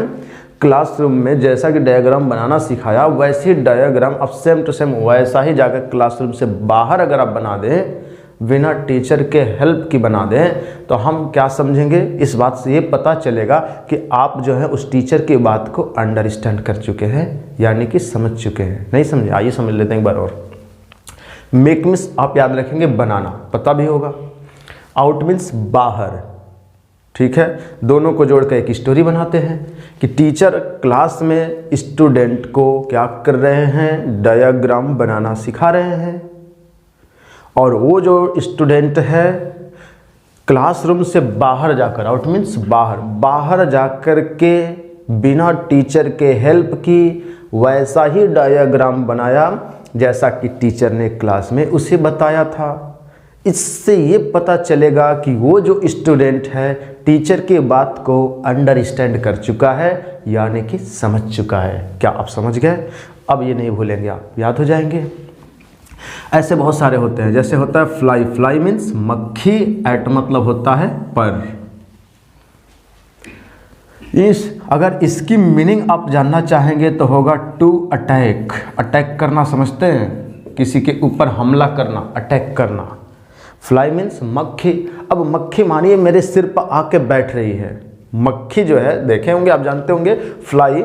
क्लासरूम में जैसा कि डायग्राम बनाना सिखाया, वैसे ही डायग्राम आप सेम टू सेम वैसा ही जाकर क्लासरूम से बाहर अगर आप बना दें, बिना टीचर के हेल्प की बना दें, तो हम क्या समझेंगे? इस बात से ये पता चलेगा कि आप जो है उस टीचर की बात को अंडरस्टैंड कर चुके हैं, यानी कि समझ चुके हैं। नहीं समझे? आइए समझ लेते हैं एक बार और। मेक मीन्स आप याद रखेंगे बनाना, पता भी होगा। आउट मीन्स बाहर, ठीक है। दोनों को जोड़कर एक स्टोरी बनाते हैं कि टीचर क्लास में स्टूडेंट को क्या कर रहे हैं, डायग्राम बनाना सिखा रहे हैं, और वो जो स्टूडेंट है क्लासरूम से बाहर जाकर, आउट मीन्स बाहर जाकर के बिना टीचर के हेल्प की वैसा ही डायग्राम बनाया जैसा कि टीचर ने क्लास में उसे बताया था। इससे ये पता चलेगा कि वो जो स्टूडेंट है टीचर की बात को अंडरस्टैंड कर चुका है, यानी कि समझ चुका है। क्या आप समझ गए? अब ये नहीं भूलेंगे आप, याद हो जाएंगे। ऐसे बहुत सारे होते हैं, जैसे होता है फ्लाई, फ्लाई मीन्स मक्खी, एट मतलब होता है पर। अगर इसकी मीनिंग आप जानना चाहेंगे तो होगा टू अटैक, अटैक करना समझते हैं, किसी के ऊपर हमला करना, अटैक करना। फ्लाई मीन्स मक्खी। अब मक्खी मानिए मेरे सिर पर आके बैठ रही है, मक्खी जो है देखे होंगे आप, जानते होंगे फ्लाई,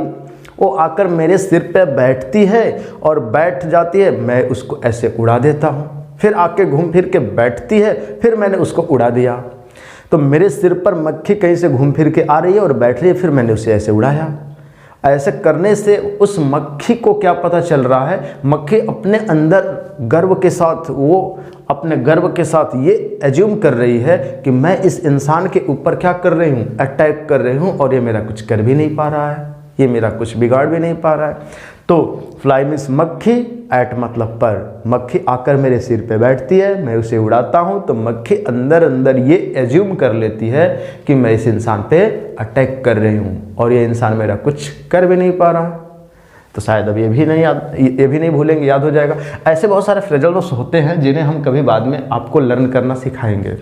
वो आकर मेरे सिर पे बैठती है और बैठ जाती है, मैं उसको ऐसे उड़ा देता हूँ, फिर आके घूम फिर के बैठती है, फिर मैंने उसको उड़ा दिया। तो मेरे सिर पर मक्खी कहीं से घूम फिर के आ रही है और बैठ रही है, फिर मैंने उसे ऐसे उड़ाया। ऐसे करने से उस मक्खी को क्या पता चल रहा है, मक्खी अपने अंदर गर्व के साथ, वो अपने गर्व के साथ ये एज्यूम कर रही है कि मैं इस इंसान के ऊपर क्या कर रही हूँ, अटैक कर रही हूँ, और ये मेरा कुछ कर भी नहीं पा रहा है, ये मेरा कुछ बिगाड़ भी नहीं पा रहा है। तो फ्लाई मीन्स मक्खी, एट मतलब पर। मक्खी आकर मेरे सिर पे बैठती है, मैं उसे उड़ाता हूँ, तो मक्खी अंदर अंदर ये एज्यूम कर लेती है कि मैं इस इंसान पे अटैक कर रही हूँ और ये इंसान मेरा कुछ कर भी नहीं पा रहा। तो शायद अब ये भी नहीं भूलेंगे, याद हो जाएगा। ऐसे बहुत सारे फ्रेजल वर्ब्स होते हैं जिन्हें हम कभी बाद में आपको लर्न करना सिखाएंगे,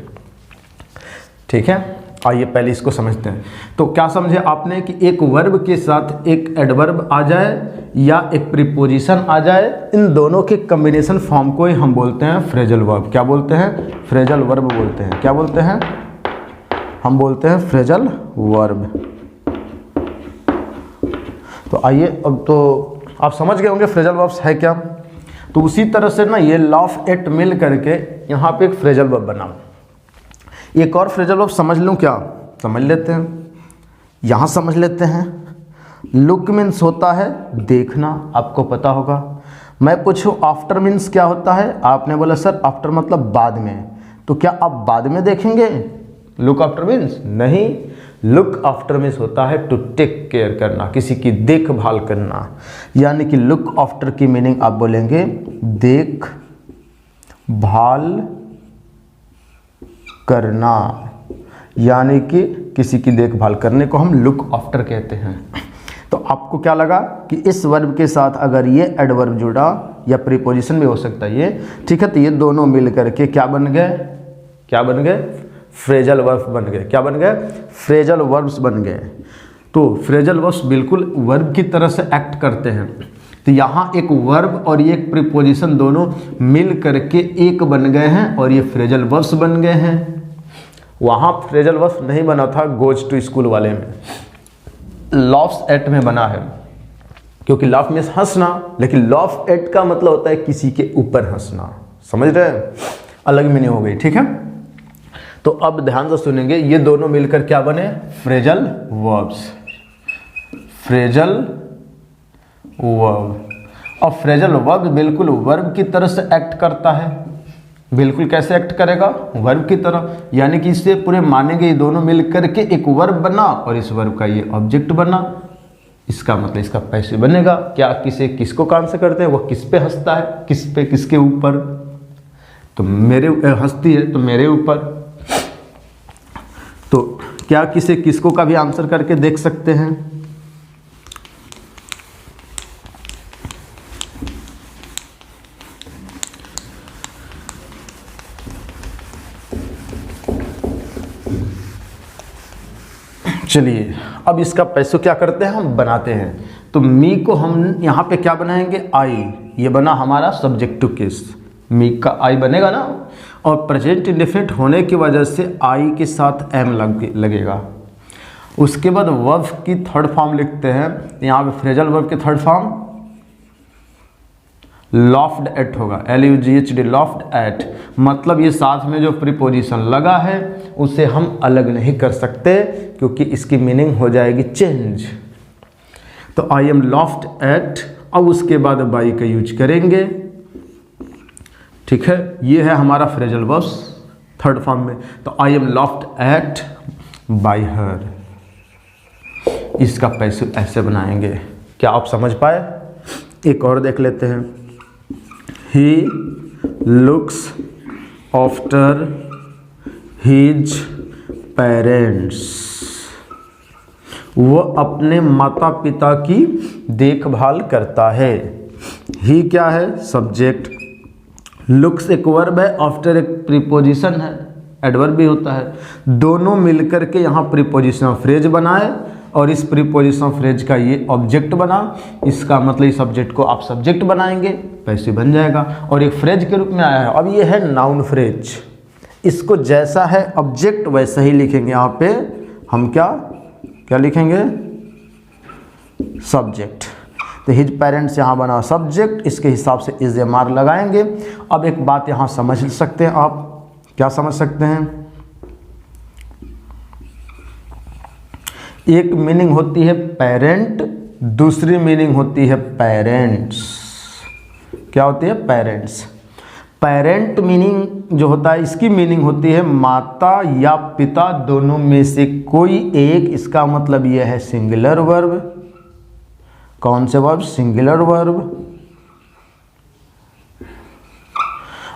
ठीक है। आइए पहले इसको समझते हैं। तो क्या समझे आपने कि एक वर्ब के साथ एक एडवर्ब आ जाए या एक प्रीपोजिशन आ जाए, इन दोनों के कॉम्बिनेशन फॉर्म को ही हम बोलते हैं फ्रेजल वर्ब। क्या बोलते हैं? फ्रेजल वर्ब बोलते हैं। क्या बोलते हैं? हम बोलते हैं फ्रेजल वर्ब। तो आइए, अब तो आप समझ गए होंगे फ्रेजल वर्ब्स है क्या। तो उसी तरह से ना ये लाफ एट मिल करके यहाँ पे एक फ्रेजल वर्ब बना। एक और फ्रेजल वर्ब समझ लूँ क्या? समझ लेते हैं, यहाँ समझ लेते हैं। लुक मीन्स होता है देखना, आपको पता होगा। मैं पूछूं आफ्टर मीन्स क्या होता है, आपने बोला सर आफ्टर मतलब बाद में, तो क्या आप बाद में देखेंगे? लुक आफ्टर मीन्स नहीं, लुक आफ्टर मीन्स होता है टू टेक केयर करना, किसी की देखभाल करना। यानी कि लुक आफ्टर की मीनिंग आप बोलेंगे देख भाल करना, यानी कि किसी की देखभाल करने को हम लुक आफ्टर कहते हैं। तो आपको क्या लगा कि इस वर्ब के साथ अगर ये एडवर्ब जुड़ा या प्रीपोजिशन भी हो सकता है ये, ठीक है, तो ये दोनों मिल करके क्या बन गए? क्या बन गए? फ्रेजल वर्ब्स बन गए। क्या बन गए? फ्रेजल वर्ब्स बन गए। तो फ्रेजल वर्ब्स बिल्कुल वर्ब की तरह से एक्ट करते हैं। तो यहाँ एक वर्ब और ये एक प्रीपोजिशन दोनों मिल करके एक बन गए हैं और ये फ्रेजल वर्ब्स बन गए हैं। वहाँ फ्रेजल वर्ब्स नहीं बना था गोज टू स्कूल वाले में, लॉफ्स एट में बना है, क्योंकि लाफ मीन्स हंसना, लेकिन लॉफ एट का मतलब होता है किसी के ऊपर हंसना। समझ रहे हैं? अलग मीनिंग हो गई, ठीक है। तो अब ध्यान से सुनेंगे, ये दोनों मिलकर क्या बने? Phrasal verbs. Phrasal verb. और फ्रेजल वर्ब बिल्कुल वर्ब की तरह से एक्ट करता है। बिल्कुल कैसे एक्ट करेगा? वर्ब की तरह, यानी कि इससे पूरे मानेंगे ये दोनों मिलकर के एक वर्ब बना और इस वर्ब का ये ऑब्जेक्ट बना। इसका मतलब इसका पैसे बनेगा। क्या किसे किसको काम से करते हैं? वो किस पे हंसता है, किस पे, किसके ऊपर? तो मेरे हंसती है तो मेरे ऊपर। तो क्या किसे किसको का भी आंसर करके देख सकते हैं। चलिए अब इसका पैसों क्या करते हैं, हम बनाते हैं। तो मी को हम यहाँ पे क्या बनाएंगे? आई। ये बना हमारा सब्जेक्टिव केस, मी का आई बनेगा ना, और प्रेजेंट इंडेफिनिट होने की वजह से आई के साथ एम लगेगा। उसके बाद वर्ब की थर्ड फॉर्म लिखते हैं। यहाँ पे फ्रेजल वर्ब की थर्ड फॉर्म लॉफ्ड एट होगा, LUGHD, लॉफ्ड एट, मतलब ये साथ में जो प्रीपोजिशन लगा है उसे हम अलग नहीं कर सकते क्योंकि इसकी मीनिंग हो जाएगी चेंज। तो आई एम लॉफ्ड एट, अब उसके बाद बाई का यूज करेंगे, ठीक है। ये है हमारा फ्रेजल वर्ब्स थर्ड फॉर्म में। तो I am laughed at by her, इसका पैसिव ऐसे बनाएंगे। क्या आप समझ पाए? एक और देख लेते हैं। He looks after his parents, वो अपने माता पिता की देखभाल करता है। ही क्या है? सब्जेक्ट। लुक्स एक वर्ब है, आफ्टर एक प्रीपोजिशन है, एडवर्ब भी होता है। दोनों मिलकर के यहाँ प्रीपोजिशन फ्रेज बनाए और इस प्रीपोजिशन फ्रेज का ये ऑब्जेक्ट बना। इसका मतलब इस ऑब्जेक्ट को आप सब्जेक्ट बनाएंगे, पैसिव बन जाएगा और एक फ्रेज के रूप में आया है। अब ये है नाउन फ्रेज, इसको जैसा है ऑब्जेक्ट वैसा ही लिखेंगे। यहाँ पे हम क्या लिखेंगे? सब्जेक्ट। तो हिज पेरेंट्स यहाँ बना सब्जेक्ट, इसके हिसाब से इज एम आर लगाएंगे। अब एक बात यहाँ समझ सकते हैं आप, क्या समझ सकते हैं? एक मीनिंग होती है पेरेंट, दूसरी मीनिंग होती है पेरेंट्स। क्या होती है? पेरेंट्स। पेरेंट मीनिंग जो होता है, इसकी मीनिंग होती है माता या पिता दोनों में से कोई एक। इसका मतलब यह है सिंगुलर वर्ब। कौन से वर्ब? Singular verb.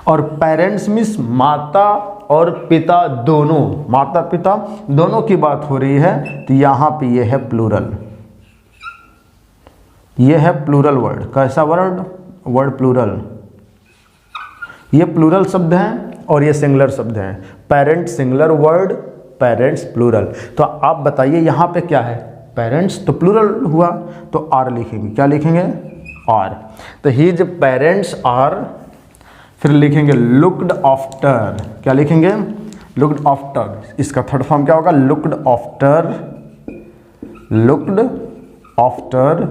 और पेरेंट्स मीन्स माता और पिता दोनों, माता पिता दोनों की बात हो रही है। तो यहाँ पे ये है प्लूरल, ये है प्लूरल वर्ड। कैसा वर्ड प्लूरल। ये प्लूरल शब्द हैं और ये सिंगुलर शब्द हैं। Parent singular word, parents plural. तो आप बताइए यहाँ पे क्या है? पेरेंट्स तो प्लूरल हुआ, तो आर लिखेंगे। क्या लिखेंगे? आर। तो हिज पेरेंट्स आर, फिर लिखेंगे लुक्ड आफ्टर। क्या लिखेंगे? Looked after. इसका थर्ड फॉर्म क्या होगा? Looked after, looked after.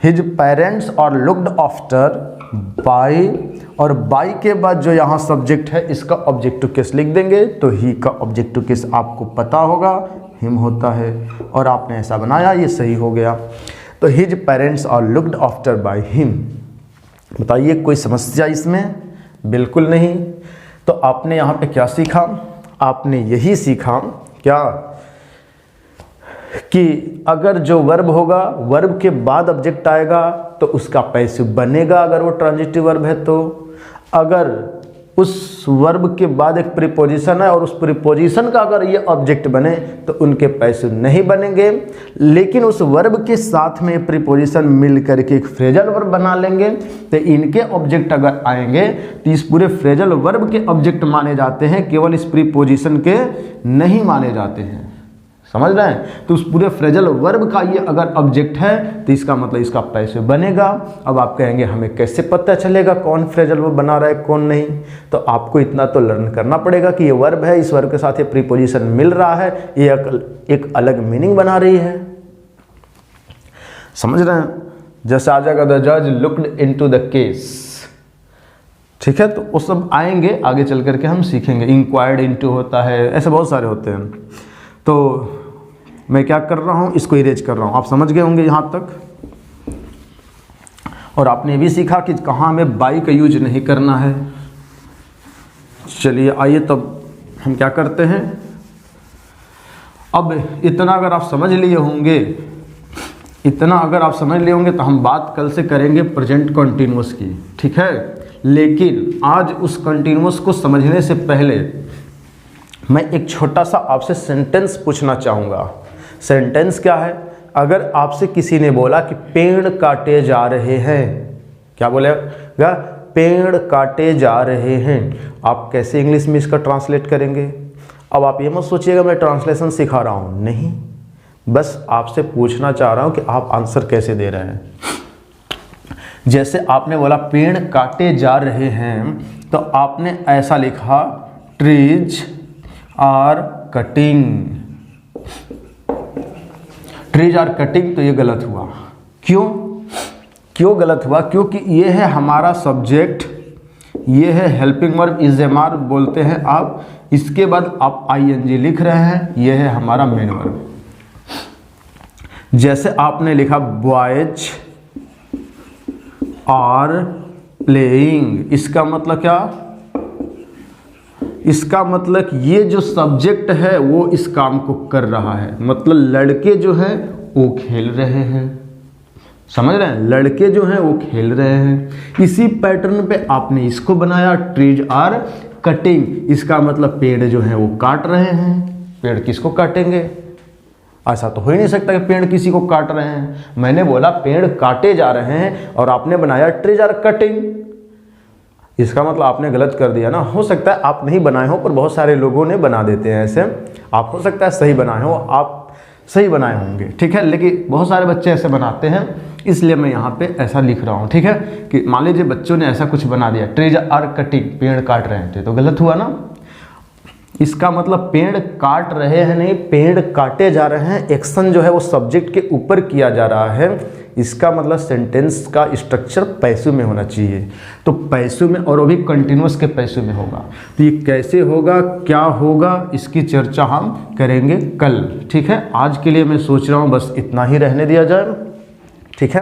His parents are looked after by, और बाय के बाद जो यहाँ सब्जेक्ट है इसका ऑब्जेक्टिव केस लिख देंगे। तो ही का ऑब्जेक्टिव केस आपको पता होगा, हिम होता है, और आपने ऐसा बनाया, ये सही हो गया। तो his parents are looked after by him. बताइए कोई समस्या इसमें? बिल्कुल नहीं। तो आपने यहाँ पे क्या सीखा? आपने यही सीखा क्या कि अगर जो वर्ब होगा, वर्ब के बाद ऑब्जेक्ट आएगा तो उसका पैसिव बनेगा अगर वो ट्रांजिटिव वर्ब है। तो अगर उस वर्ब के बाद एक प्रीपोजिशन है और उस प्रीपोजिशन का अगर ये ऑब्जेक्ट बने तो उनके पैसिव नहीं बनेंगे। लेकिन उस वर्ब के साथ में प्रीपोजिशन मिल करके एक फ्रेजल वर्ब बना लेंगे तो इनके ऑब्जेक्ट अगर आएंगे तो इस पूरे फ्रेजल वर्ब के ऑब्जेक्ट माने जाते हैं, केवल इस प्रीपोजिशन के नहीं माने जाते हैं। समझ रहे हैं? तो उस पूरे फ्रेजल वर्ब का ये अगर ऑब्जेक्ट है तो इसका मतलब इसका पैसिव बनेगा। अब आप कहेंगे हमें कैसे पता चलेगा कौन फ्रेजल वर्ब बना रहा है कौन नहीं? तो आपको इतना तो लर्न करना पड़ेगा कि ये वर्ब है, इस वर्ब के साथ ये प्रीपोजिशन मिल रहा है, ये एक अलग मीनिंग बना रही है। समझ रहे हैं? जैसे आ जाएगा द जज लुक्ड इनटू द केस, ठीक है? तो वो सब आएंगे आगे चल करके, हम सीखेंगे। इंक्वायर्ड इनटू होता है, ऐसे बहुत सारे होते हैं। तो मैं क्या कर रहा हूँ, इसको इरेज कर रहा हूँ। आप समझ गए होंगे यहाँ तक। और आपने भी सीखा कि कहाँ हमें बाई का यूज नहीं करना है। चलिए आइए तब हम क्या करते हैं। अब इतना अगर आप समझ लिए होंगे, तो हम बात कल से करेंगे प्रेजेंट कंटिन्यूअस की, ठीक है? लेकिन आज उस कंटिन्यूअस को समझने से पहले मैं एक छोटा सा आपसे सेंटेंस पूछना चाहूँगा। सेंटेंस क्या है? अगर आपसे किसी ने बोला कि पेड़ काटे जा रहे हैं, क्या बोलेगा? पेड़ काटे जा रहे हैं। आप कैसे इंग्लिश में इसका ट्रांसलेट करेंगे? अब आप ये मत सोचिएगा मैं ट्रांसलेशन सिखा रहा हूँ, नहीं, बस आपसे पूछना चाह रहा हूँ कि आप आंसर कैसे दे रहे हैं। जैसे आपने बोला पेड़ काटे जा रहे हैं, तो आपने ऐसा लिखा trees are cutting. Trees are cutting, तो ये गलत हुआ। क्यों? क्यों गलत हुआ? क्योंकि ये है हमारा सब्जेक्ट, ये है हेल्पिंग वर्ब, इज़ेमार बोलते हैं आप, इसके बाद आप आईएनजी लिख रहे हैं, ये है हमारा मेन वर्ब। जैसे आपने लिखा बॉयज आर प्लेइंग, इसका मतलब क्या? इसका मतलब ये जो सब्जेक्ट है वो इस काम को कर रहा है, मतलब लड़के जो हैं वो खेल रहे हैं, समझ रहे हैं? लड़के जो हैं वो खेल रहे हैं। इसी पैटर्न पे आपने इसको बनाया, ट्रीज आर कटिंग, इसका मतलब पेड़ जो हैं वो काट रहे हैं। पेड़ किसको काटेंगे? ऐसा तो हो ही नहीं सकता कि पेड़ किसी को काट रहे हैं। मैंने बोला पेड़ काटे जा रहे हैं और आपने बनाया ट्रीज आर कटिंग, इसका मतलब आपने गलत कर दिया ना। हो सकता है आप नहीं बनाए हो, पर बहुत सारे लोगों ने बना देते हैं ऐसे। आप हो सकता है सही बनाए हो, आप सही बनाए होंगे, ठीक है, लेकिन बहुत सारे बच्चे ऐसे बनाते हैं, इसलिए मैं यहाँ पे ऐसा लिख रहा हूँ, ठीक है। कि मान लीजिए बच्चों ने ऐसा कुछ बना दिया, ट्रीज आर कटिंग, पेड़ काट रहे हैं, तो गलत हुआ ना। इसका मतलब पेड़ काट रहे हैं नहीं, पेड़ काटे जा रहे हैं। एक्शन जो है वो सब्जेक्ट के ऊपर किया जा रहा है, इसका मतलब सेंटेंस का स्ट्रक्चर पैसों में होना चाहिए। तो पैसों में, और वो भी कंटिन्यूअस के पैसों में होगा। तो ये कैसे होगा, क्या होगा, इसकी चर्चा हम करेंगे कल, ठीक है। आज के लिए मैं सोच रहा हूँ बस इतना ही रहने दिया जाए।